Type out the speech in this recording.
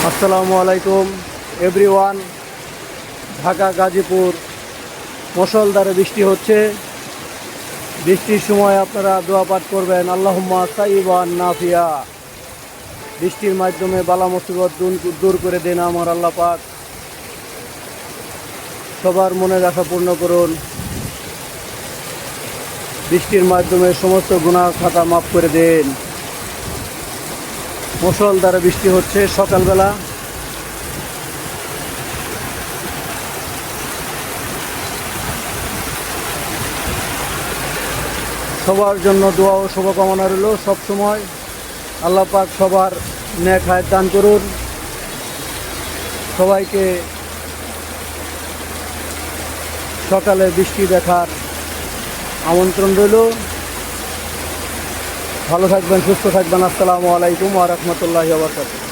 আসসালামু আলাইকুম এভরিওয়ান। ঢাকা গাজীপুর মুষলধারে বৃষ্টি হচ্ছে। বৃষ্টির সময় আপনারা দোয়া পাঠ করবেন, আল্লাহুম্মা সাইয়িবান নাফিয়া। বৃষ্টির মাধ্যমে বালা মুসিবত দূর করে দেন আমার আল্লাহ পাক। সবার মনের আশা পূর্ণ করুন। বৃষ্টির মাধ্যমে সমস্ত গুনাহ খাতা মাফ করে দেন। মুষলধারে বৃষ্টি হচ্ছে সকালবেলা। সবার জন্য দোয়া ও শুভকামনা রইল সবসময়। আল্লাহ পাক সবার নেক হায়াত দান করুন। সবাইকে সকালে বৃষ্টি দেখার আমন্ত্রণ রইল। ভালো থাকবেন, সুস্থ থাকবেন। আসসালামু আলাইকুম ওয়া রাহমাতুল্লাহি ওয়া বারাকাতুহু।